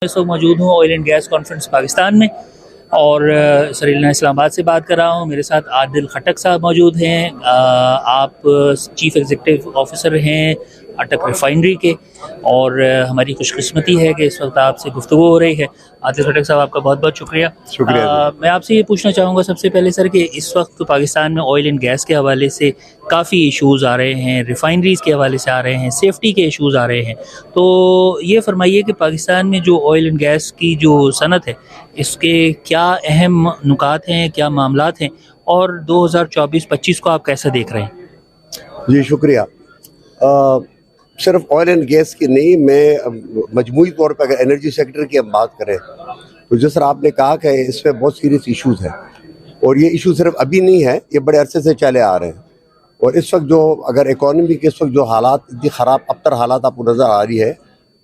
इस वक्त मौजूद हूँ oil and gas conference Pakistan में और सरीना इस्लामाबाद से बात कर रहा हूँ। मेरे साथ आदिल खटक साहब मौजूद हैं। आप चीफ एग्जीक्यूटिव ऑफिसर हैं अटक रिफाइनरी के और हमारी खुशकिस्मती है कि इस वक्त आपसे गुफ्तगू हो रही है। आदिल खटक साहब, आपका बहुत बहुत शुक्रिया। मैं आपसे ये पूछना चाहूँगा सबसे पहले सर कि इस वक्त पाकिस्तान में ऑयल एंड गैस के हवाले से काफ़ी इशूज़ आ रहे हैं, रिफाइनरीज़ के हवाले से आ रहे हैं, सेफ्टी के इशूज़ आ रहे हैं। तो ये फरमाइए कि पाकिस्तान में जो ऑयल एंड गैस की जो सनत है इसके क्या अहम नुकात हैं, क्या मामलात हैं और 2024-25 को आप कैसे देख रहे हैं? जी शुक्रिया। सिर्फ ऑयल एंड गैस की नहीं, मैं मजमूई तौर पर अगर एनर्जी सेक्टर की हम बात करें तो जिस तरह आपने कहा कि इसमें बहुत सीरियस इश्यूज हैं और ये इशू सिर्फ अभी नहीं है, ये बड़े अरसे से चले आ रहे हैं। और इस वक्त जो अगर इकोनॉमी के इस वक्त जो हालात इतनी ख़राब अबतर हालात आपको नज़र आ रही है,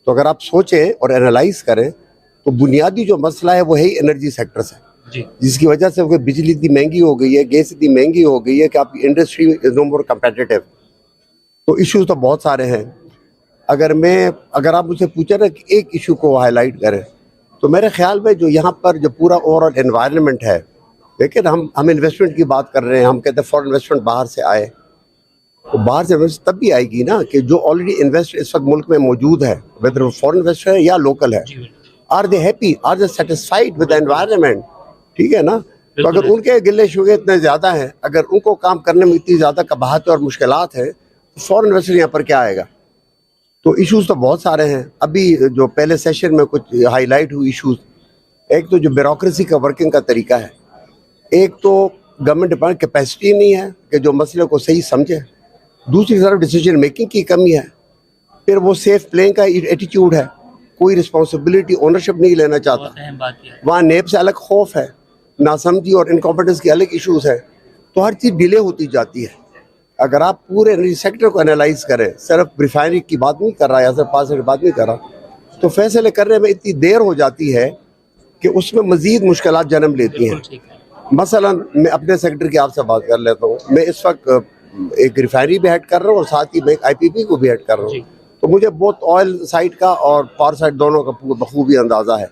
तो अगर आप सोचें और एनालाइज करें तो बुनियादी जो मसला है वो है ही एनर्जी सेक्टर से, जिसकी वजह से बिजली इतनी महंगी हो गई है, गैस इतनी महंगी हो गई है कि आपकी industry is no more competitive. तो इश्यूज तो बहुत सारे हैं। अगर आप मुझसे पूछे ना कि एक इशू को हाईलाइट करें तो मेरे ख्याल में जो यहाँ पर जो पूरा ओवरऑल एनवायरनमेंट है, लेकिन हम इन्वेस्टमेंट की बात कर रहे हैं, हम कहते हैं फॉरेन इन्वेस्टमेंट बाहर से आए, तो बाहर से इन्वेस्ट तब भी आएगी ना कि जो ऑलरेडी इन्वेस्ट इस वक्त मुल्क में मौजूद है, वेदर वो फॉरेन इन्वेस्टर है या लोकल है, are they happy, are they satisfied with the environment. ठीक है ना? तो अगर उनके गिले शुगे इतने ज़्यादा हैं, अगर उनको काम करने में इतनी ज़्यादा कबाहत और मुश्किलात हैं, तो फॉरेन इन्वेस्टर यहाँ पर क्या आएगा? तो इश्यूज तो बहुत सारे हैं। अभी जो पहले सेशन में कुछ हाईलाइट हुई इश्यूज, एक तो जो ब्यूरोक्रेसी का वर्किंग का तरीका है, एक तो गवर्नमेंट डिपार्टमेंट कैपेसिटी नहीं है कि जो मसले को सही समझे, दूसरी तरफ डिसीजन मेकिंग की कमी है, फिर वो सेफ प्लेइंग का एटीट्यूड है, कोई रिस्पॉन्सिबिलिटी ओनरशिप नहीं लेना चाहता, वहाँ नेब से अलग खौफ है, नासमझी और इनकॉम्पिटेंस के अलग इश्यूज है, तो हर चीज़ डिले होती जाती है। अगर आप पूरे एनर्जी सेक्टर को एनालाइज करें, सिर्फ रिफाइनरी की बात नहीं कर रहा या सिर्फ पास की बात नहीं कर रहा, तो फैसले करने में इतनी देर हो जाती है कि उसमें मजीद मुश्किलात जन्म लेती हैं। मसलन मैं अपने सेक्टर की आपसे बात कर लेता हूँ। मैं इस वक्त एक रिफाइनरी भी हेड कर रहा हूँ और साथ ही मैं एक IPP को भी हेड कर रहा हूँ, तो मुझे बहुत ऑयल साइड का और पावर साइड दोनों का बखूबी अंदाज़ा है।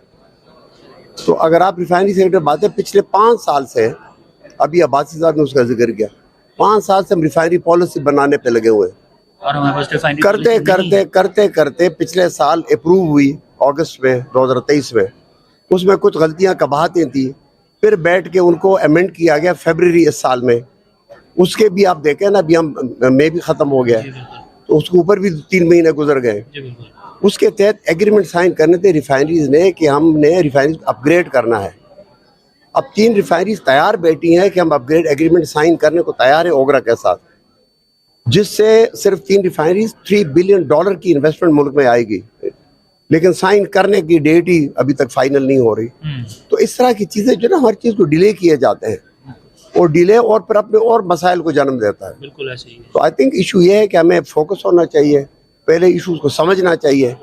तो अगर आप रिफाइनरी सेक्टर बात है, पिछले 5 साल से, अभी अब्बासी साहब ने उसका जिक्र किया, 5 साल से हम रिफाइनरी पॉलिसी बनाने पे लगे हुए हैं और हमारे पास रिफाइनरी करते करते पिछले साल अप्रूव हुई अगस्त में 2023 में, उसमें कुछ गलतियां कबाहतें थी, फिर बैठ के उनको अमेंड किया गया फरवरी इस साल में। उसके भी आप देखें ना, अभी हम मई भी ख़त्म हो गया, तो उसके ऊपर भी 3 महीने गुजर गए। उसके तहत एग्रीमेंट साइन करने थे रिफाइनरीज ने कि हमने रिफाइनरीज अपग्रेड करना है। अब 3 रिफाइनरीज तैयार बैठी हैं कि हम अपग्रेड एग्रीमेंट साइन करने को तैयार है ओगरा के साथ, जिससे सिर्फ 3 रिफाइनरीज $3 बिलियन की इन्वेस्टमेंट मुल्क में आएगी, लेकिन साइन करने की डेट ही अभी तक फाइनल नहीं हो रही। तो इस तरह की चीज़ें जो ना हर चीज़ को डिले किए जाते हैं, और डिले और फिर अपने और मसाइल को जन्म देता है। बिल्कुल ऐसे ही है। तो आई थिंक इशू ये है कि हमें फोकस होना चाहिए, पहले इशूज़ को समझना चाहिए,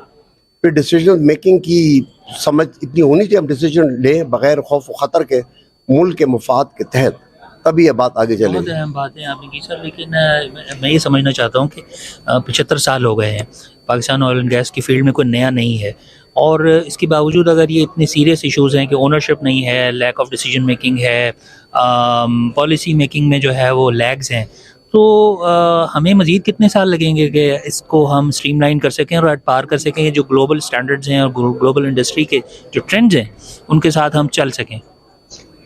फिर डिसीजन मेकिंग की समझ इतनी होनी चाहिए, हम डिसीजन लें बगैर खौफ व ख़तर के, मुल्क के मुफाद के तहत, तभी ये बात आगे चलेगी। बहुत अहम बातें आपने की सर, लेकिन मैं ये समझना चाहता हूँ कि 75 साल हो गए हैं, पाकिस्तान ऑयल एंड गैस की फील्ड में कोई नया नहीं है, और इसके बावजूद अगर ये इतने सीरियस इश्यूज़ हैं कि ओनरशिप नहीं है, लैक ऑफ डिसीजन मेकिंग है, पॉलिसी मेकिंग में जो है वो लैग्स हैं, तो हमें मज़ीद कितने साल लगेंगे कि इसको हम स्ट्रीमलाइन कर सकें और पार कर सकें जो ग्लोबल स्टैंडर्ड्स हैं और ग्लोबल इंडस्ट्री के जो ट्रेंड्स हैं उनके साथ हम चल सकें?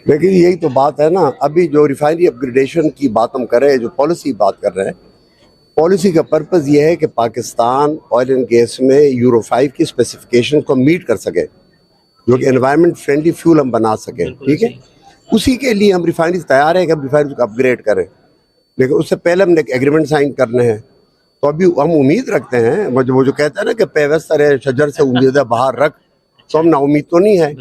लेकिन यही तो बात है ना, अभी जो रिफाइनरी अपग्रेडेशन की बात हम कर रहे हैं, जो पॉलिसी बात कर रहे हैं, पॉलिसी का पर्पज़ ये है कि पाकिस्तान ऑयल एंड गैस में यूरो 5 की स्पेसिफिकेशन को मीट कर सके, जो कि एनवायरनमेंट फ्रेंडली फ्यूल हम बना सकें। ठीक है, उसी के लिए हम रिफाइनरीज तैयार है कि हम रिफाइनरी को अपग्रेड करें, लेकिन उससे पहले हमने एक एग्रीमेंट साइन करने हैं। तो अभी हम उम्मीद रखते हैं, वो जो कहते हैं ना कि पेवस्तर है शजर से उम्मीद बाहर रख, तो हम ना उम्मीद तो नहीं है।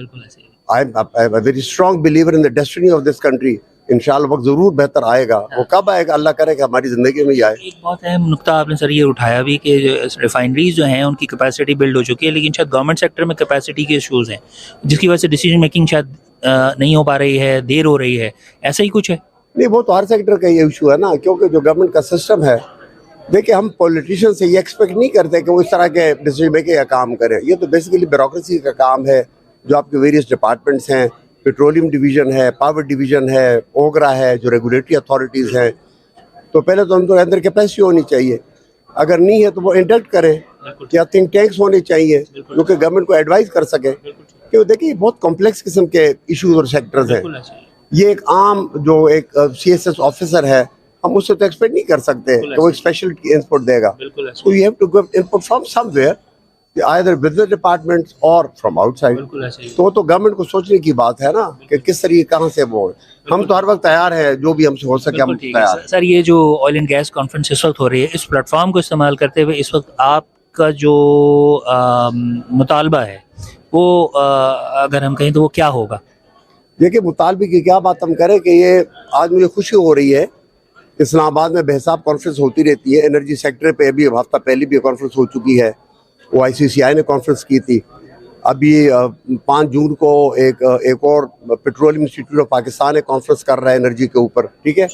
I am very strong believer in the destiny of this country. इंशाल्लाह वक्त ज़रूर बेहतर आएगा। वो कब आएगा अल्लाह करे कि हमारी ज़िंदगी में ही आए। एक बहुत अहम नुक्ता आपने सर ये उठाया भी कि रिफाइनरीज जो हैं उनकी कैपेसिटी बिल्ड हो चुकी है, लेकिन शायद गवर्नमेंट सेक्टर में कैपेसिटी के इशूज़ हैं, जिसकी वजह से डिसीजन मेकिंग शायद नहीं हो पा रही है, देर हो रही है, ऐसा ही कुछ है? नहीं, वो तो हर सेक्टर का ये इशू है ना, क्योंकि जो गवर्नमेंट का सिस्टम है देखिए, हम पॉलिटिशियन से ये एक्सपेक्ट नहीं करते कि वो इस तरह के डिसीजन मेकिंग का काम करें। ये तो बेसिकली ब्यूरोक्रेसी का काम है, जो आपके वेरियस डिपार्टमेंट्स हैं, पेट्रोलियम डिवीजन है, पावर डिवीजन है, ओगरा है, जो रेगुलेटरी अथॉरिटीज़ हैं। तो पहले तो उनके अंदर कैपेसिटी होनी चाहिए, अगर नहीं है तो वो इंडक्ट करें, या थिंक टैंक्स होने चाहिए जो कि गवर्नमेंट को एडवाइस कर सके। क्योंकि देखिए, बहुत कॉम्प्लेक्स किस्म के इश्यूज और सेक्टर्स हैं। ये एक आम जो एक CSS ऑफिसर है, हम उससे तो एक्सपेक्ट नहीं कर सकते कि वो एक स्पेशल इनपुट देगा। तो you have to give input from somewhere, either with the departments और फ्रॉम आउटसाइड। तो गवर्नमेंट को सोचने की बात है ना कि किस तरीके कहाँ से वो। हम तो हर वक्त तैयार हैं, जो भी हमसे हो सके हम तैयार हैं। सर, ये जो ऑयल एंड गैस कॉन्फ्रेंस इस वक्त हो रही है, इस प्लेटफॉर्म को इस्तेमाल करते हुए इस वक्त आपका जो मुतालबा है वो अगर हम कहें तो वो क्या होगा? देखिए, मुतालबे की क्या बात हम करें कि ये आज मुझे खुशी हो रही है, इस्लामाबाद में बेहिसाब कॉन्फ्रेंस होती रहती है। एनर्जी सेक्टर पे अभी हफ्ता पहले भी कॉन्फ्रेंस हो चुकी है, वो ICCI ने कॉन्फ्रेंस की थी। अभी 5 जून को एक और पेट्रोलियम इंस्टीट्यूट ऑफ पाकिस्तान एक कॉन्फ्रेंस कर रहा है एनर्जी के ऊपर, ठीक है।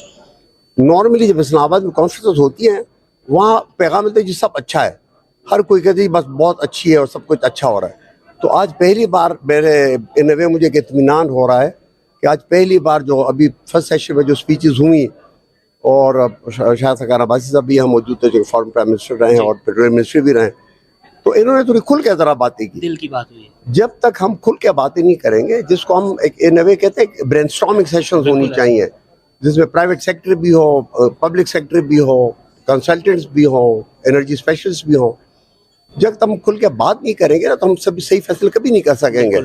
नॉर्मली जब इस्लामाबाद में कॉन्फ्रेंस होती हैं, वहाँ पैगाम मिलता है जी सब अच्छा है, हर कोई कहते हैं बस बहुत अच्छी है और सब कुछ अच्छा हो रहा है। तो आज पहली बार मेरे इन वे मुझे इत्मीनान हो रहा है कि आज पहली बार जो अभी फर्स्ट सेशन में जो स्पीचेस हुई, और शायद सकारा अब्बासी साहब भी यहाँ मौजूद थे जो फॉरेन प्राइम मिनिस्टर रहे हैं और पेट्रोलियम मिनिस्टर भी रहे, तो इन्होंने थोड़ी खुल के ज़रा बातें की, दिल की बात हुई। जब तक हम खुल के बातें नहीं करेंगे, जिसको हम एक इन वे कहते हैं ब्रेनस्टॉर्मिंग सेशंस होनी चाहिए, जिसमें प्राइवेट सेक्टर भी हो, पब्लिक सेक्टर भी हो, कंसल्टेंट्स भी हो, एनर्जी स्पेशलिस्ट भी हो। जब तक हम खुल के बात नहीं करेंगे ना, तो हम सभी सही फैसले कभी नहीं कर सकेंगे।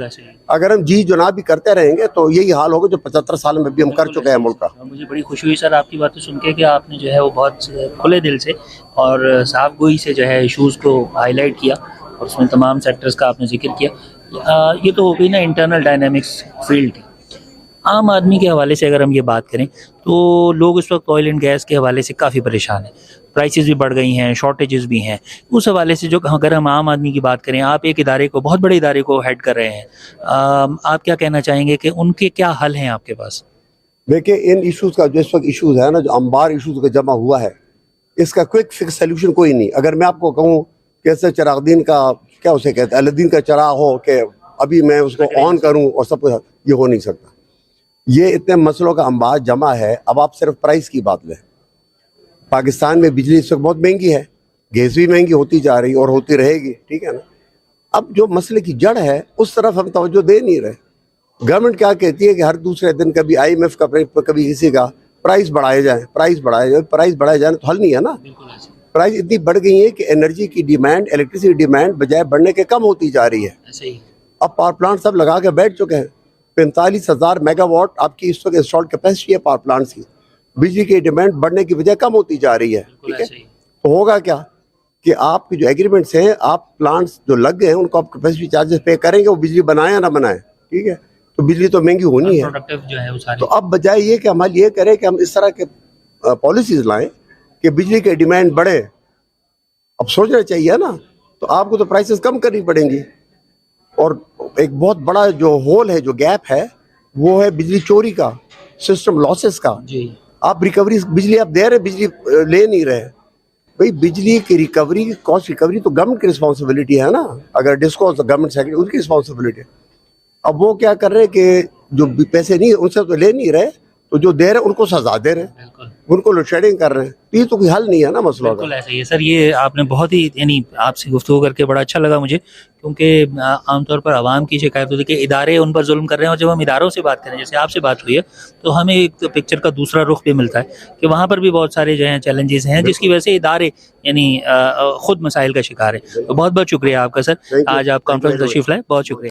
अगर हम जी जुनाब भी करते रहेंगे तो यही हाल होगा जो 75 साल में भी हम कर चुके हैं मुल्क का। मुझे बड़ी खुशी हुई सर आपकी बातें सुन के कि आपने जो है वो बहुत खुले दिल से और साफ गोई से जो है इशूज़ को हाईलाइट किया और उसमें तमाम सेक्टर्स का आपने जिक्र किया। ये तो हो गई ना इंटरनल डायनामिक्स फील्ड की। आम आदमी के हवाले से अगर हम ये बात करें तो लोग इस वक्त ऑयल एंड गैस के हवाले से काफ़ी परेशान हैं, प्राइसेस भी बढ़ गई हैं, शॉर्टेजेस भी हैं। उस हवाले से जो अगर हम आम आदमी की बात करें, आप एक इदारे को, बहुत बड़े इदारे को हेड कर रहे हैं, आप क्या कहना चाहेंगे कि उनके क्या हल हैं आपके पास? देखिए, इन इश्यूज़ का जो इस वक्त इशूज़ है ना, जो अंबार इशूज़ का जमा हुआ है, इसका क्विक फिक्स सोल्यूशन कोई नहीं। अगर मैं आपको कहूँ कैसे चिरागदीन का, क्या उसे कहते हैं, अलादीन का चिराग हो कि अभी मैं उसको ऑन करूँ और सब कुछ, ये हो नहीं सकता। ये इतने मसलों का अंबार जमा है। अब आप सिर्फ प्राइस की बात लें, पाकिस्तान में बिजली इस वक्त बहुत महंगी है, गैस भी महंगी होती जा रही और होती रहेगी, ठीक है ना। अब जो मसले की जड़ है उस तरफ हम तवज्जो दे नहीं रहे। गवर्नमेंट क्या कहती है कि हर दूसरे दिन कभी IMF का, कभी किसी का प्राइस बढ़ाए जाए, प्राइस बढ़ाए जाए, प्राइस बढ़ाए जाए, तो हल नहीं है ना। प्राइस इतनी बढ़ गई है कि एनर्जी की डिमांड, इलेक्ट्रिसिटी डिमांड बजाय बढ़ने के कम होती जा रही है। अब पावर प्लांट सब लगा के बैठ चुके हैं। 45,000 मेगावाट आपकी इस वक्त इंस्टॉल्ड कैपेसिटी है पावर प्लांट्स की। बिजली की डिमांड बढ़ने की वजह कम होती जा रही है, ठीक है। तो होगा क्या कि आपके जो एग्रीमेंट्स हैं, आप प्लांट्स जो लग गए हैं उनको आप कैपेसिटी चार्जेस पे करेंगे, वो बिजली बनाए या ना बनाए, ठीक है। तो बिजली तो महंगी होनी है। जो है वो सारी। तो अब बजाय ये कि हम ये करें कि हम इस तरह के पॉलिसीज लाएं कि बिजली की डिमांड बढ़े, अब सोचना चाहिए ना। तो आपको तो प्राइसेस कम करनी पड़ेंगी। और एक बहुत बड़ा जो होल है, जो गैप है, वो है बिजली चोरी का, सिस्टम लॉसेस का जी। आप रिकवरी बिजली आप दे रहे, बिजली ले नहीं रहे। भाई, बिजली की रिकवरी, कॉस्ट रिकवरी तो गवर्नमेंट की रिस्पॉन्सिबिलिटी है ना। अगर डिस्को गवर्नमेंट सेक्टर, उनकी रिस्पॉन्सिबिलिटी है। अब वो क्या कर रहे हैं कि जो पैसे नहीं उनसे तो ले नहीं रहे, तो जो दे रहे हैं उनको सजा दे रहे हैं, उनको लोड शेडिंग कर रहे हैं। ये तो कोई हल नहीं है ना मसला का। बिल्कुल ऐसा ही है सर। ये आपने बहुत ही, यानी आपसे गुफ्तगू करके बड़ा अच्छा लगा मुझे, क्योंकि आमतौर पर आवाम की शिकायत होती है कि इदारे उन पर जुल्म कर रहे हैं, और जब हम इदारों से बात करें, जैसे आपसे बात हुई है, तो हमें एक पिक्चर का दूसरा रुख भी मिलता है कि वहाँ पर भी बहुत सारे जो हैं चैलेंजेस हैं, जिसकी वजह से इदारे यानी खुद मसाइल का शिकार है। तो बहुत बहुत शुक्रिया आपका सर, आज आप कॉन्फ्रेंस तशरीफ लाए, बहुत शुक्रिया।